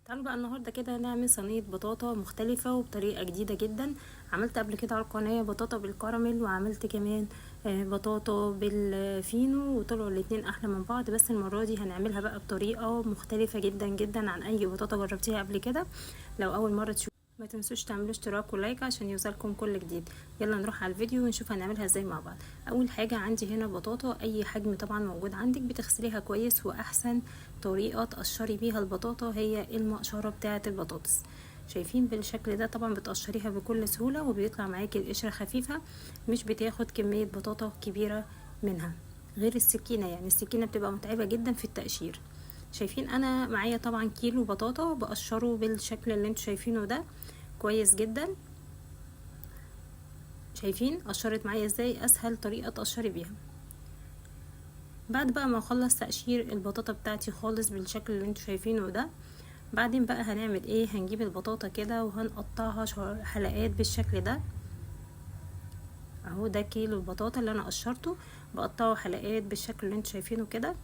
تعالوا بقى النهارده كده نعمل صينيه بطاطا مختلفه وبطريقه جديده جدا. عملت قبل كده على القناه بطاطا بالكراميل، وعملت كمان بطاطا بالفينو، وطلعوا الاتنين احلى من بعض. بس المره دي هنعملها بقى بطريقه مختلفه جدا جدا عن اي بطاطا جربتيها قبل كده. لو اول مره تشوفوا ما تنسوش تعملوا اشتراك ولايك عشان يوصلكم كل جديد. يلا نروح على الفيديو ونشوف هنعملها ازاي مع بعض. اول حاجه عندي هنا بطاطا اي حجم طبعا موجود عندك، بتغسليها كويس، واحسن طريقه تقشري بيها البطاطا هي المقشره بتاعه البطاطس. شايفين بالشكل ده طبعا بتقشريها بكل سهوله، وبيطلع معاكي القشره خفيفه، مش بتاخد كميه بطاطا كبيره منها غير السكينه. يعني السكينه بتبقى متعبه جدا في التقشير. شايفين انا معايا طبعا كيلو بطاطا بقشره بالشكل اللي انتوا شايفينه ده كويس جدا. شايفين قشرت معايا ازاي؟ اسهل طريقه تقشري بيها. بعد بقى ما اخلص تقشير البطاطا بتاعتي خالص بالشكل اللي انتوا شايفينه ده، بعدين بقى هنعمل ايه؟ هنجيب البطاطا كده وهنقطعها حلقات بالشكل ده. اهو ده كيلو البطاطا اللي انا قشرته، بقطعه حلقات بالشكل اللي انتوا شايفينه كده.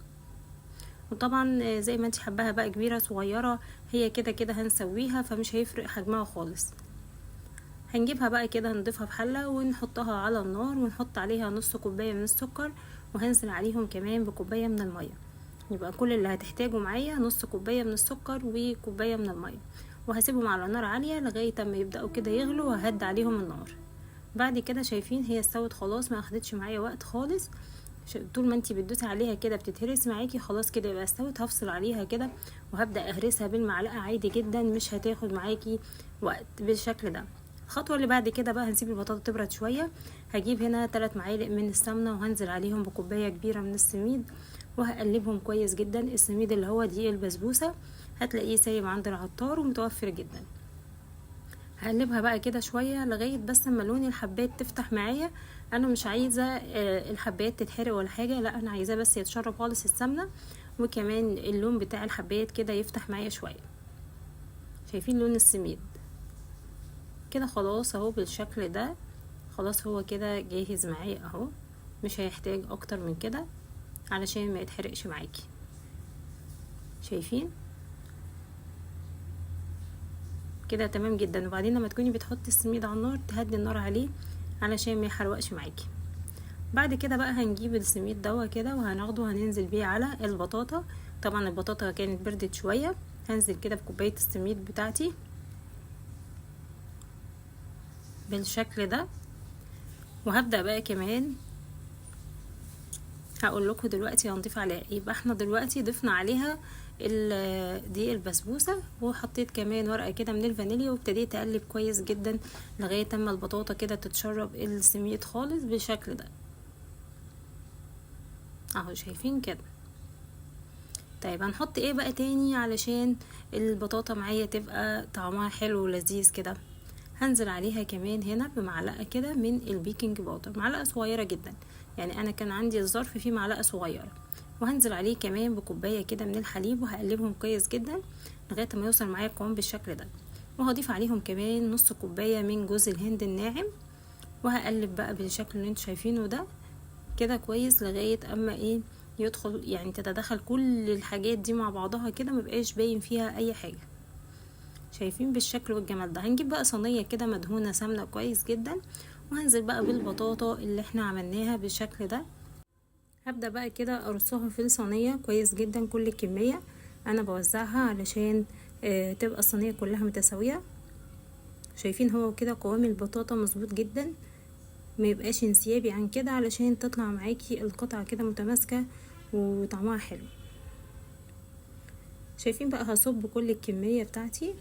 وطبعا زي ما انت حباها بقى كبيره صغيره، هي كده كده هنسويها فمش هيفرق حجمها خالص. هنجيبها بقى كده نضيفها في حله ونحطها على النار، ونحط عليها نص كوبايه من السكر، وهنزل عليهم كمان بكوبايه من الميه. يبقى كل اللي هتحتاجه معايا نص كوبايه من السكر وكوبايه من الميه، وهسيبهم على نار عاليه لغايه اما يبداوا كده يغلوا، وههدي عليهم النار. بعد كده شايفين هي استوت خلاص، ما اخدتش معايا وقت خالص. طول ما انتي بتدوسي عليها كده بتتهرس معاكي خلاص كده يبقى استوت. هفصل عليها كده وهبدا اهرسها بالمعلقه عادي جدا، مش هتاخد معاكي وقت بالشكل ده. الخطوه اللي بعد كده بقى هنسيب البطاطا تبرد شويه. هجيب هنا 3 معالق من السمنه، وهنزل عليهم بكوبايه كبيره من السميد، وهقلبهم كويس جدا. السميد اللي هو دقيق البسبوسه، هتلاقيه سايب عند العطار ومتوفر جدا. هقلبها بقى كده شويه لغايه بس اما لون الحبات تفتح معايا. انا مش عايزه الحبات تتحرق ولا حاجه، لا انا عايزاه بس يتشرب خالص السمنه، وكمان اللون بتاع الحبات كده يفتح معايا شويه. شايفين لون السميد كده؟ خلاص اهو بالشكل ده. خلاص هو كده جاهز معايا اهو، مش هيحتاج اكتر من كده علشان ما يتحرقش معاكي. شايفين كده تمام جدا. وبعدين لما تكوني بتحطي السميد على النار تهدي النار عليه علشان ما يحرقش معاكي. بعد كده بقى هنجيب السميد دوا كده وهناخده هننزل بيه على البطاطا. طبعا البطاطا كانت بردت شويه. هنزل كده بكوبايه السميد بتاعتي بالشكل ده. وهبدا بقى كمان هقول لكم دلوقتي هنضيف عليها ايه. يبقى احنا دلوقتي ضفنا عليها دي البسبوسه، وحطيت كمان ورقه كده من الفانيليا، وابتديت اقلب كويس جدا لغايه اما البطاطا كده تتشرب السميد خالص بالشكل ده اهو. شايفين كده؟ طيب هنحط ايه بقى تاني علشان البطاطا معايا تبقى طعمها حلو ولذيذ كده؟ هنزل عليها كمان هنا بمعلقه كده من البيكنج باودر، معلقه صغيره جدا. يعني انا كان عندي الظرف فيه معلقه صغيره. وهنزل عليه كمان بكوبايه كده من الحليب، وهقلبهم كويس جدا لغايه ما يوصل معايا القوام بالشكل ده. وهضيف عليهم كمان نص كوبايه من جوز الهند الناعم، وهقلب بقى بالشكل اللي انتوا شايفينه ده كده كويس لغايه اما ايه يدخل، يعني تتدخل كل الحاجات دي مع بعضها كده، مبقاش باين فيها اي حاجه. شايفين بالشكل والجمال ده؟ هنجيب بقى صينيه كده مدهونه سمنه كويس جدا، وهنزل بقى بالبطاطا اللي احنا عملناها بالشكل ده. هبدا بقى كده ارصها في الصينيه كويس جدا. كل الكميه انا بوزعها علشان تبقى الصينيه كلها متساويه. شايفين هو كده قوام البطاطا مظبوط جدا، ما يبقاش انسيابي عن كده علشان تطلع معاكي القطعه كده متماسكه وطعمها حلو. شايفين بقى؟ هصب كل الكميه بتاعتي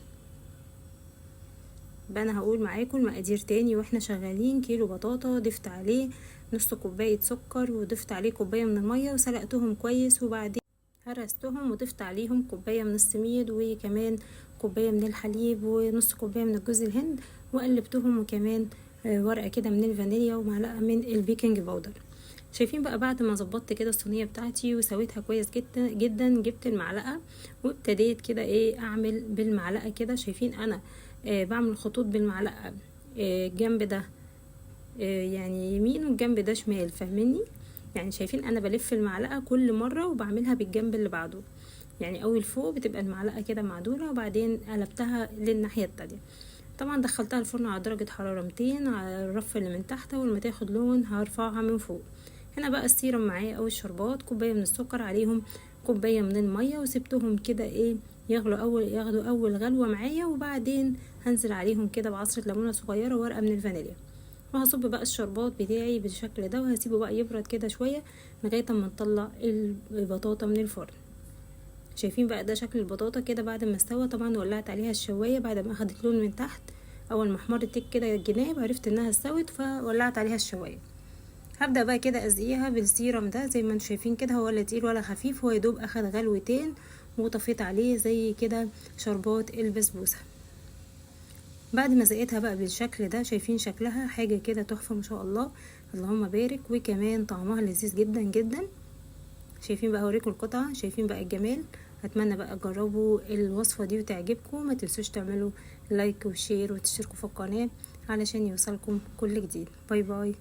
بقى. انا هقول معاكم المقادير تاني واحنا شغالين. كيلو بطاطا ضفت عليه نص كوبايه سكر، وضفت عليه كوبايه من الميه وسلقتهم كويس، وبعدين هرستهم وضفت عليهم كوبايه من السميد، وكمان كوبايه من الحليب، ونص كوبايه من الجوز الهند، وقلبتهم، وكمان ورقه كده من الفانيليا، ومعلقه من البيكنج باودر. شايفين بقى؟ بعد ما ظبطت كده الصينيه بتاعتي وسويتها كويس جدا جدا، جبت المعلقه وابتديت كده ايه اعمل بالمعلقه كده. شايفين انا بعمل خطوط بالمعلقه، الجنب ده يعني يمين والجنب ده شمال، فاهميني؟ يعني شايفين انا بلف المعلقه كل مره وبعملها بالجنب اللي بعده. يعني اول فوق بتبقى المعلقه كده معدوله، وبعدين قلبتها للناحيه التانية. طبعا دخلتها الفرن على درجه حراره 200 على الرف اللي من تحت، ولما تاخد لون هرفعها من فوق. هنا بقى السيرم معايا او الشربات، كوبايه من السكر عليهم كوبايه من الميه، وسبتهم كده ايه ياخدوا اول غلوه معايا، وبعدين هنزل عليهم كده بعصره ليمونه صغيره وورقه من الفانيليا. وهصب بقى الشربات بتاعي بالشكل ده، وهسيبه بقى يبرد كده شويه لغايه اما نطلع البطاطا من الفرن. شايفين بقى ده شكل البطاطا كده بعد ما استوى. طبعا ولعت عليها الشوايه بعد ما اخدت لون من تحت، اول ما احمرت كده الجناب عرفت انها استوت، فولعت عليها الشوايه. هبدأ بقى كده ازقيها بالسيرم ده زي ما انتم شايفين كده، هو ولا تقيل ولا خفيف، هو يدوب اخد غلوتين وطفيت عليه زي كده شربات البسبوسه. بعد ما زقيتها بقى بالشكل ده، شايفين شكلها حاجه كده تحفه ما شاء الله، اللهم بارك، وكمان طعمها لذيذ جدا جدا. شايفين بقى، هوريكم القطعه، شايفين بقى الجمال. اتمنى بقى تجربوا الوصفه دي وتعجبكم. ما تنسوش تعملوا لايك وشير وتشتركوا في القناه علشان يوصلكم كل جديد. باي باي.